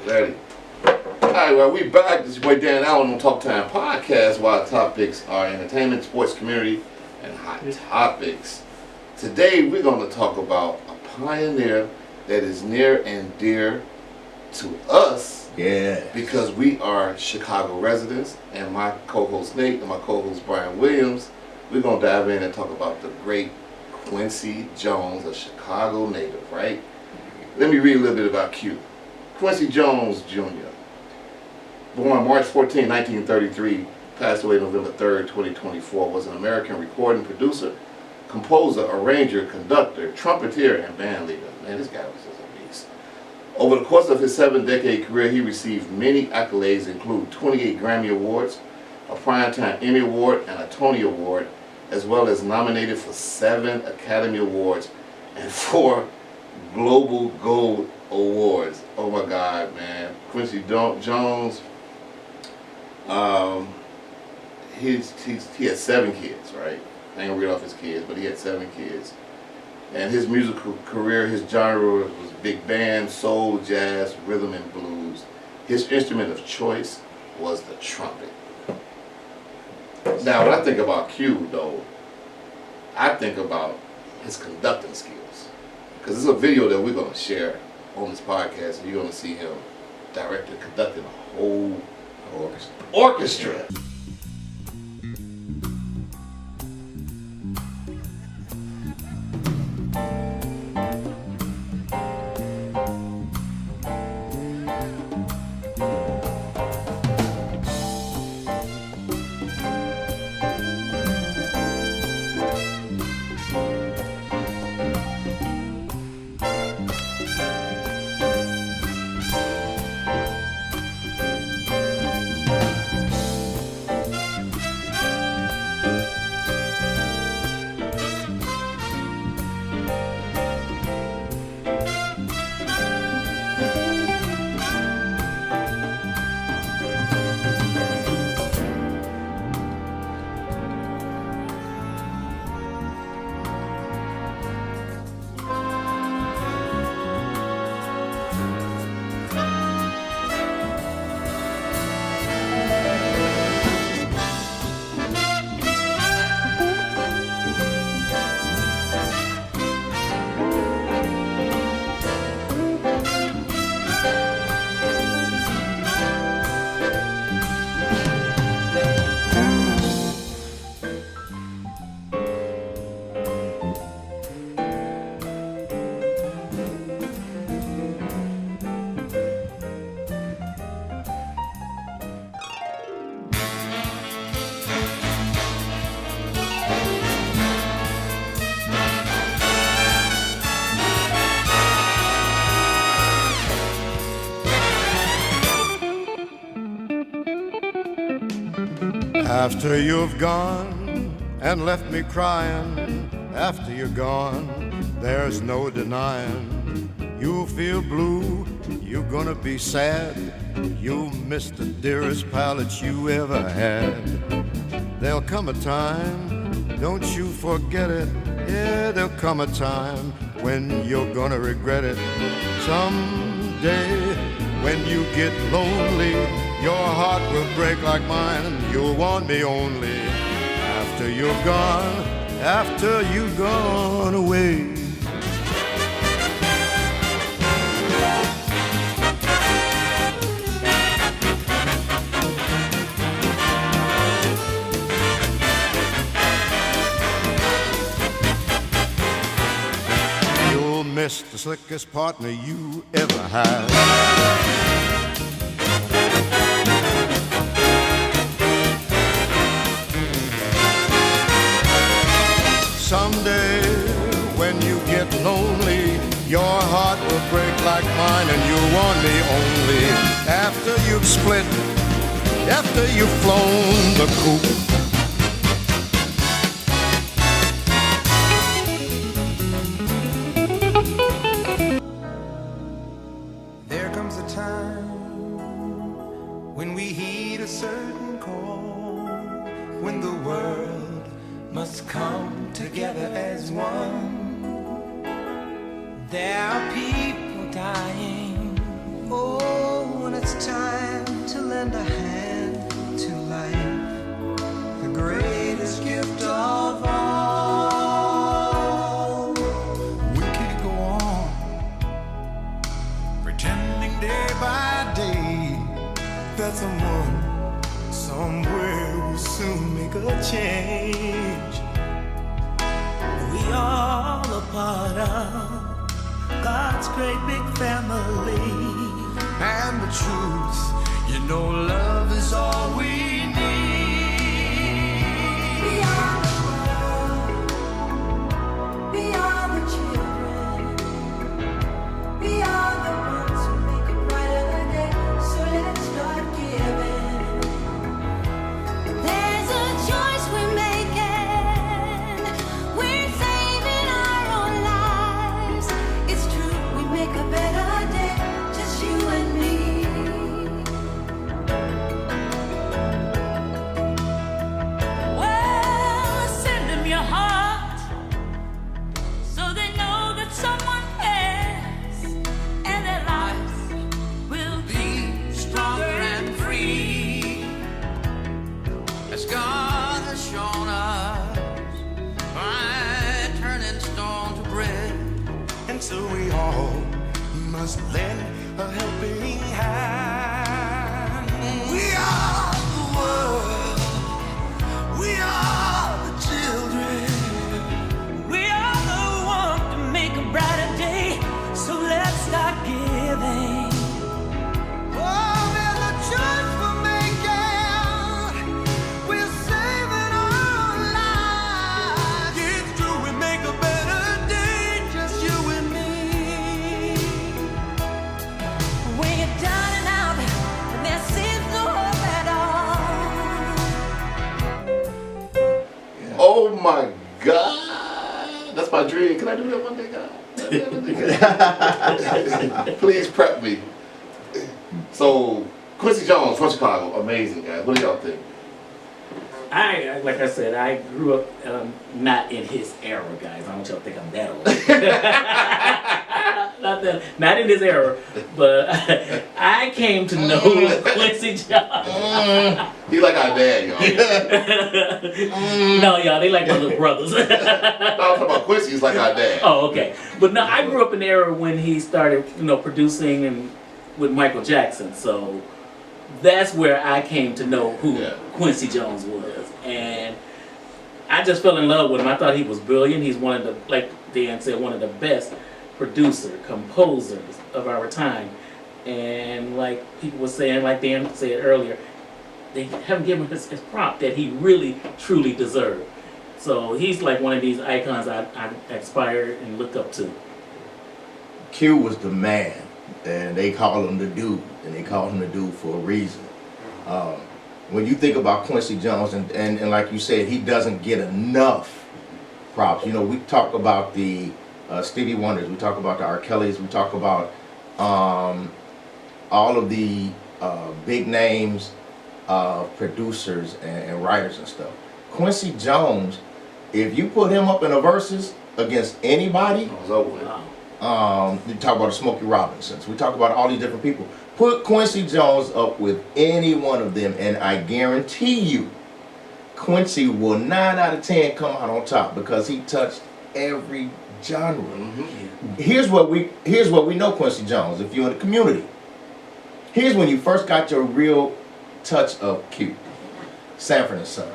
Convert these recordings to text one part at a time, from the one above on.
Ready. Alright, well, we back. This is your boy Dan Allen on Talk Time Podcast, where our topics are entertainment, sports, community, and hot topics. Today, we're going to talk about a pioneer that is near and dear to us. Yeah. Because we are Chicago residents, and my co-host Nate and my co-host Brian Williams, we're going to dive in and talk about the great Quincy Jones, a Chicago native, right? Let me read a little bit about Q. Quincy Jones Jr., born March 14, 1933, passed away November 3rd, 2024, was an American recording producer, composer, arranger, conductor, trumpeter, and band leader. Man, this guy was just a beast. Over the course of his 7-decade career, he received many accolades, including 28 Grammy Awards, a Primetime Emmy Award, and a Tony Award, as well as nominated for 7 Academy Awards and 4 Global Gold Awards. Oh my God, man. Quincy Jones, he had 7 kids, right? I ain't gonna read off his kids, but he had 7 kids. And his musical career, his genre was big band, soul, jazz, rhythm, and blues. His instrument of choice was the trumpet. Now, when I think about Q, though, I think about his conducting skills. Because there's a video that we're going to share on this podcast, and you're going to see him directly conducting a whole orchestra. After you've gone and left me crying, after you're gone, there's no denying. You'll feel blue, you're gonna be sad. You'll miss the dearest pal that you ever had. There'll come a time, don't you forget it. Yeah, there'll come a time when you're gonna regret it. Someday when you get lonely, your heart will break like mine, and you'll want me only after you're gone, after you've gone away. You'll miss the slickest partner you ever had. Someday, when you get lonely, your heart will break like mine, and you'll want me only after you've split, after you've flown the coop. There comes a time when we heed a certain call, when the world must come together as one. There are people dying, oh, it's time to lend a hand to life, the greatest gift of all. We can't go on pretending day by day that someone somewhere will soon make a change. We all a part of God's great big family. And the truth, you know, love is all we need. We are the world, we are the children, we are the ones who make a brighter day. So let's start giving. There's a choice we're making. We're saving our own lives. It's true, we make a better day, just you and me. Well, send them your heart so they know that someone cares, and their lives will Be stronger and free, as God has shown us by turning stone to bread. And so we all must lend a helping hand. We are the world, we are the children, We are the one to make a brighter day, so let's start giving. oh, there's a choice we're making. We're saving our lives. It's true, we make a better day, just you and me. When you're down and out, and there seems no hope at all. Oh my God, that's my dream. Can I do that one day, God? Please prep me. So, Quincy Jones from Chicago, amazing guy. What do y'all think? Like I said, I grew up not in his era, guys. I don't want y'all to think I'm that old. not in his era, but I came to know Quincy Jones. He like our dad, y'all. No, y'all, they like my little brothers. No, I'm talking about Quincy. He's like our dad. Oh, okay. But no, I grew up in the era when he started, producing and with Michael Jackson. So that's where I came to know who Yeah. Quincy Jones was. And I just fell in love with him. I thought he was brilliant. He's one of the, like Dan said, one of the best composers of our time. And like people were saying, like Dan said earlier, they haven't given him his prop that he really, truly deserved. So he's like one of these icons I aspire and look up to. Q was the man, and they call him the dude, and they call him the dude for a reason. When you think about Quincy Jones, and like you said, he doesn't get enough props. You know, we talk about the Stevie Wonders, we talk about the R. Kellys, we talk about all of the big names, producers and writers and stuff. Quincy Jones, if you put him up in a versus against anybody, It was over with. Wow. we talk about the Smokey Robinsons. We talk about all these different people. Put Quincy Jones up with any one of them, and I guarantee you, Quincy will 9 out of 10 come out on top because he touched every genre. Here's what we know Quincy Jones. If you're in the community, here's when you first got your real touch of Q. Sanford and Son.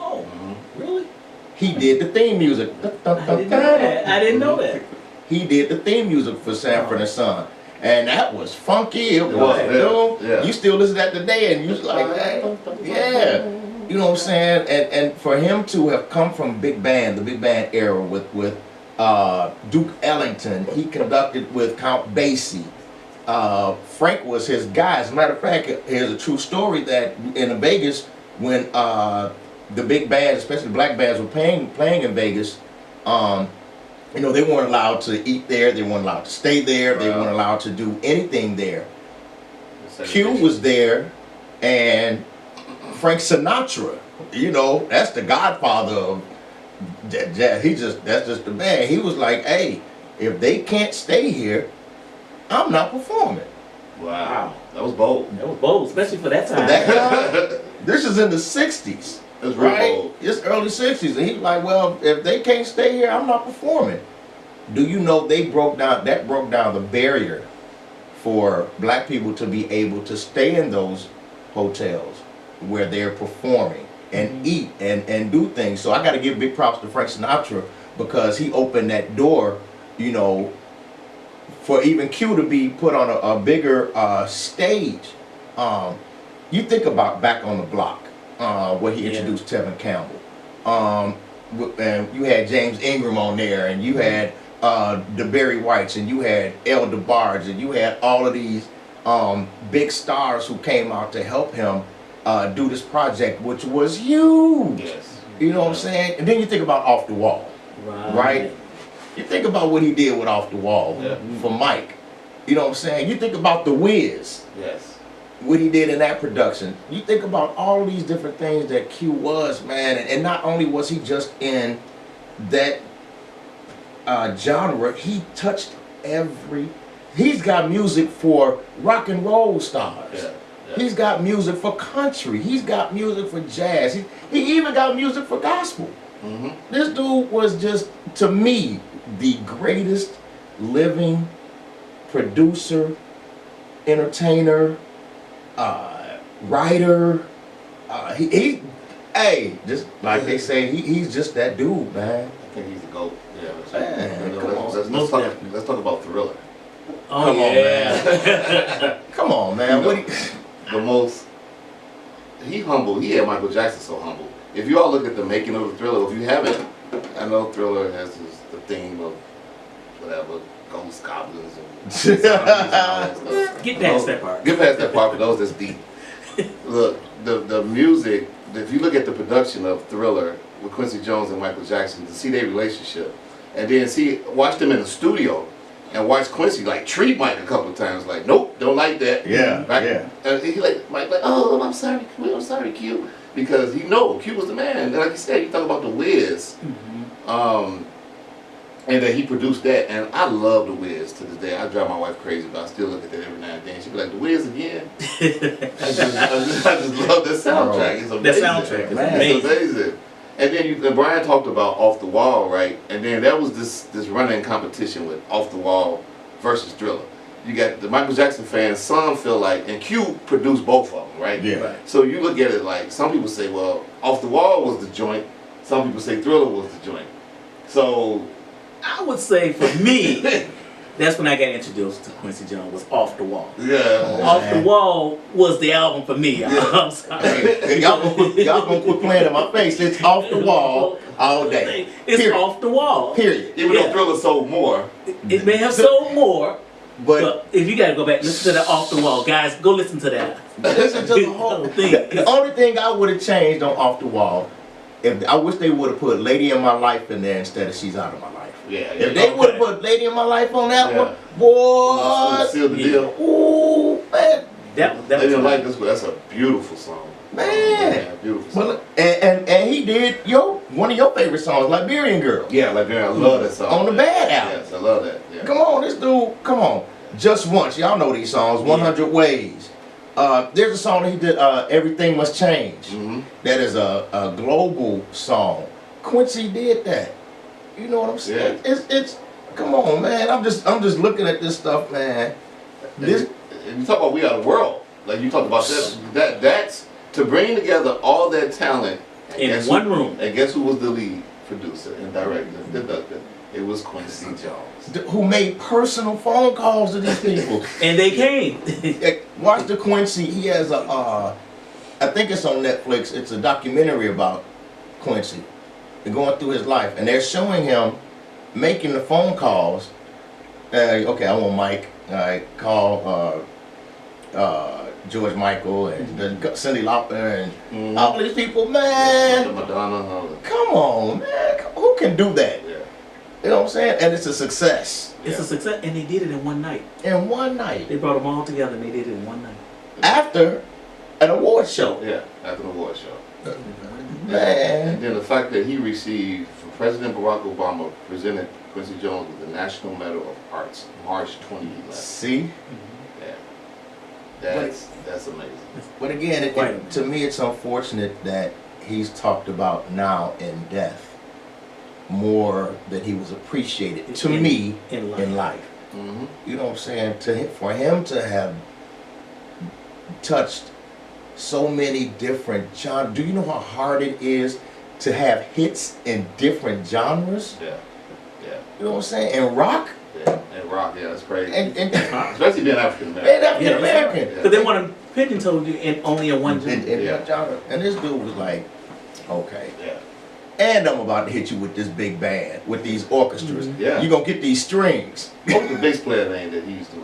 Oh, really? He did the theme music. I didn't know that. I didn't know that. He did the theme music for Sanford and Son. And that was funky. It was, yeah. You still listen to that today and you was like, hey, yeah. You know what I'm saying? And for him to have come from big band, the big band era with Duke Ellington, he conducted with Count Basie. Frank was his guy. As a matter of fact, here's a true story that in Vegas, when the big bands, especially black bands, were playing in Vegas, you know, they weren't allowed to eat there, they weren't allowed to stay there, they weren't allowed to do anything there. Q was there, and Frank Sinatra, you know, that's the godfather of jazz. That's just the man. He was like, hey, if they can't stay here, I'm not performing. Wow. That was bold. That was bold, especially for that time. This is in the 60s. It was real Right? bold. It's early 60s. And he's like, well, if they can't stay here, I'm not performing. Do you know that broke down the barrier for black people to be able to stay in those hotels where they're performing and eat and do things. So I got to give big props to Frank Sinatra because he opened that door, you know, for even Q to be put on a bigger stage. You think about Back on the Block, where he introduced Tevin Campbell. And you had James Ingram on there, and you had the Barry Whites, and you had El DeBarge, and you had all of these big stars who came out to help him do this project, which was huge. Yes. You know what I'm saying? And then you think about Off the Wall, right? You think about what he did with Off the Wall for Mike. You know what I'm saying? You think about The Wiz, Yes. what he did in that production. You think about all these different things that Q was, man. And not only was he just in that genre, he touched he's got music for rock and roll stars. Yeah. He's got music for country. He's got music for jazz. He even got music for gospel. Mm-hmm. This dude was just, to me, the greatest living producer, entertainer, writer. Just like they say, he's just that dude, man. I think he's the GOAT. Yeah. Man, come on. Let's talk about Thriller. Oh, Come on, yeah. Come on, man. You know, the most, he humble. He had Michael Jackson so humble. If you all look at the making of the Thriller, if you haven't, I know Thriller has the theme of whatever, ghosts, goblins, and zombies and all that stuff. Get past that part. Get past that part for those that's deep. Look, the music, if you look at the production of Thriller with Quincy Jones and Michael Jackson, to see their relationship, and then watch them in the studio, and watch Quincy like treat Mike a couple of times, like, nope, don't like that. Yeah, right? yeah. And he Mike oh, I'm sorry, Q, because Q was the man. And like you said, you talk about the Wiz, and then he produced that, and I love the Wiz to this day. I drive my wife crazy, but I still look at that every now and then. She'd be like, the Wiz again? I just love that soundtrack. It's amazing. That soundtrack is Man. It's amazing. And then Brian talked about Off the Wall, right? And then there was this running competition with Off the Wall versus Thriller. You got the Michael Jackson fans, some feel like, and Q produced both of them, right? Yeah. Right. So you look at it like, some people say, well, Off the Wall was the joint. Some people say Thriller was the joint. So I would say for me, that's when I got introduced to Quincy Jones, was Off the Wall. yeah. Off the Wall was the album for me. I'm sorry. Hey, y'all gonna quit playing in my face. It's Off the Wall all day. It's Period. Off the Wall. Period. Even though Thriller sold more. It may have sold more, But but if you gotta go back, listen to the Off the Wall. Guys, go listen to that. listen to the whole thing. The only thing I would have changed on Off the Wall, I wish they would have put Lady in My Life in there instead of She's Out of My Life. Yeah. If they would have put Lady in My Life on that Yeah. one, boy, Seal the deal. ooh, man, That They was didn't like this, but that's a beautiful song. man. Beautiful song. Well, and he did one of your favorite songs, Liberian Girl. Yeah, like I love that song. On the Bad album. Yes, I love that. Yeah. Come on, this dude, come on. Just Once, y'all know these songs, 100 Ways. There's a song that he did, Everything Must Change. Mhm. That is a global song. Quincy did that. You know what I'm saying? It's come on, man. I'm just looking at this stuff, man. This And you talk about We Are the World. Like you talked about that's to bring together all that talent and in guess one room. And guess who was the lead producer and director, conductor? It was Quincy Jones. who made personal phone calls to these people. And they came. Watch the Quincy. He has I think it's on Netflix. It's a documentary about Quincy and going through his life, and they're showing him making the phone calls. Okay, I want Mike. I call George Michael and Cyndi Lauper and all these people. Man, Madonna, all that. come on, man. Who can do that? Yeah. You know what I'm saying? And it's a success It's a success, and they did it in one night. in one night They brought them all together, and they did it in one night. after an award show. Yeah, after the award show. Man. And then the fact that he received, from President Barack Obama, presented Quincy Jones with the National Medal of Arts, March 2011. See? Yeah. That's amazing. But again, Quite amazing. to me, it's unfortunate that he's talked about now in death more than he was appreciated to me in life. Mm-hmm. You know what I'm saying? For him to have touched so many different genres. Do you know how hard it is to have hits in different genres? Yeah. You know what I'm saying? And rock, Yeah. And rock, yeah, that's crazy. and Especially being African American. and African American. Because they want to pigeonhole you in only in one genre. In Yeah. one genre. And this dude was like, okay. Yeah. And I'm about to hit you with this big band, with these orchestras. Yeah. You're gonna get these strings. What was the bass player name that he used to,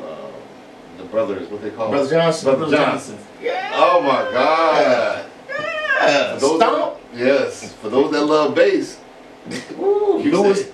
the brothers, what they call Brother Johnson. Brother Johnson. Yeah. Oh my God. Yeah. For those Stomp. yes, for those that love bass, Woo. you Louis,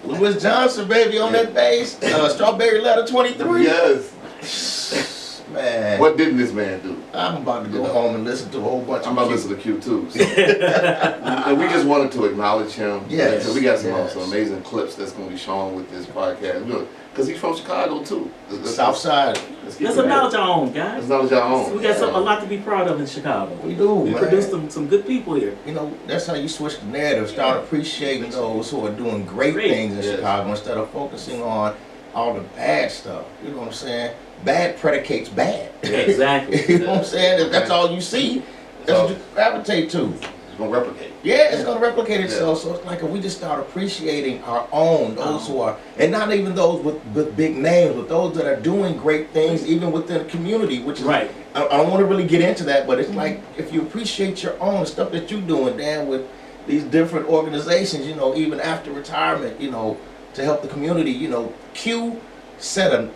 Louis Johnson, baby, on that bass. Strawberry Letter 23. yes. Man. What didn't this man do? I'm about to go home and listen to a whole bunch I'm of about to listen to Q2. And we just wanted to acknowledge him. Yes, So we got some yes. amazing clips that's going to be shown with this podcast. Because he's from Chicago too. South Side. Let's get Let's to that. acknowledge our own, guys. Let's acknowledge our own. We got a lot to be proud of in Chicago. We do, We man. produced some good people here. You know, that's how you switch the narrative. Start appreciating those who are doing great things in Yes. Chicago instead of focusing on all the bad stuff. You know what I'm saying? Bad predicates bad. Yeah, exactly. You know what I'm saying? If that's all you see, that's what you gravitate to. It's going to replicate. Yeah, it's gonna replicate itself. So it's like if we just start appreciating our own, those who are, and not even those with big names, but those that are doing great things even within the community, which is Right. I don't want to really get into that, but it's like if you appreciate your own stuff that you're doing, Dan, with these different organizations, you know, even after retirement, you know, to help the community, you know, Q set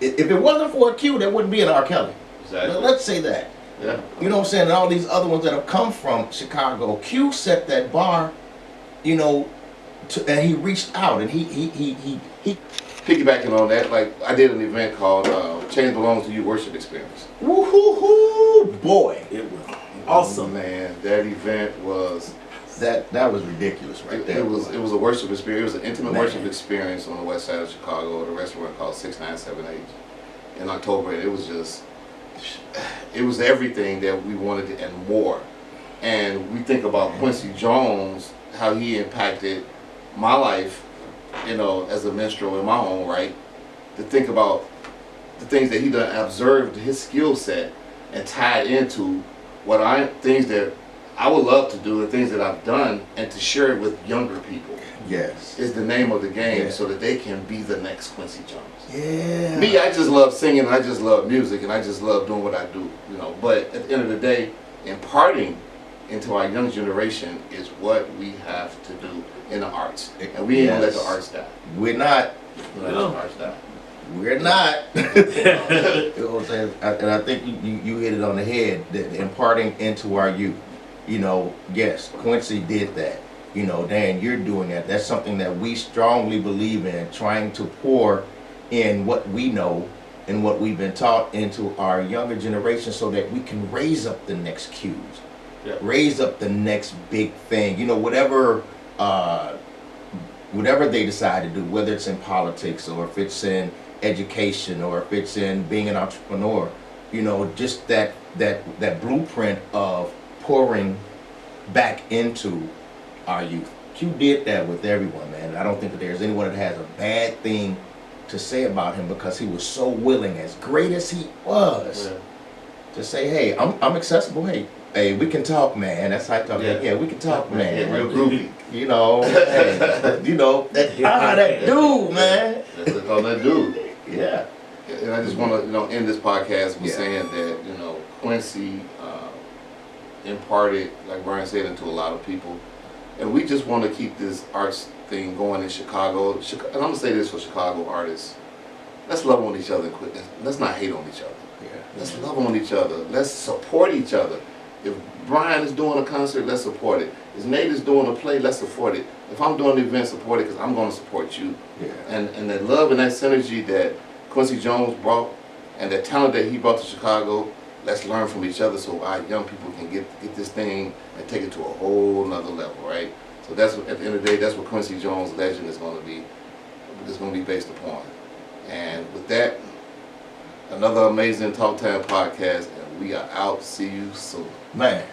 if it wasn't for a Q, there wouldn't be an R. Kelly. Exactly. Let's say that. Yeah. You know what I'm saying? And all these other ones that have come from Chicago, Q set that bar, you know, and he reached out and he Piggybacking on that, like I did an event called Change Belongs to You Worship Experience. woo-hoo-hoo, boy. It was awesome. Man, that event was That was ridiculous right there. it was a worship experience. It was an intimate Man. worship experience on the west side of Chicago at a restaurant called 6978 in October. And it was everything that we wanted and more. And we think about Quincy Jones, how he impacted my life, you know, as a minstrel in my own right. To think about the things that he done observed, his skill set, and tied into things that I would love to do and things that I've done, and to share it with younger people Yes. is the name of the game, Yeah. so that they can be the next Quincy Jones. Yeah. Me, I just love singing, and I just love music, and I just love doing what I do, you know. But at the end of the day, imparting into our young generation is what we have to do in the arts, and we ain't gonna let the arts die. We're not. We're gonna let the arts die. We're not. You know what I'm saying? And I think you hit it on the head, that imparting into our youth. You know, yes, Quincy did that. You know, Dan, you're doing that. That's something that we strongly believe in, trying to pour in what we know and what we've been taught into our younger generation so that we can raise up the next Qs. Yeah. Raise up the next big thing. You know, whatever they decide to do, whether it's in politics or if it's in education or if it's in being an entrepreneur, you know, just that blueprint of pouring back into our youth. Q did that with everyone, man. I don't think that there's anyone that has a bad thing to say about him because he was so willing, as great as he was, Yeah. to say, hey, I'm accessible. Hey, we can talk, man. That's how I talk. Yeah. Yeah, we can talk, man. Yeah, real groovy. You know, hey, you know, that dude, man. That's all that dude. Yeah. And I just want to, you know, end this podcast with Yeah. saying that, you know, Quincy imparted, like Brian said, into a lot of people. And we just want to keep this arts thing going in Chicago. And I'm going to say this for Chicago artists. Let's love on each other and quit. Let's not hate on each other. Yeah. Let's love on each other. Let's support each other. If Brian is doing a concert, let's support it. If Nate is doing a play, let's support it. If I'm doing an event, support it, because I'm going to support you. Yeah. And that love and that synergy that Quincy Jones brought, and the talent that he brought to Chicago, let's learn from each other so our young people can get this thing and take it to a whole nother level, right? So that's what, at the end of the day, that's what Quincy Jones' legend is going to be based upon. And with that, Another amazing Talk Time podcast, and we are out. See you soon. Man.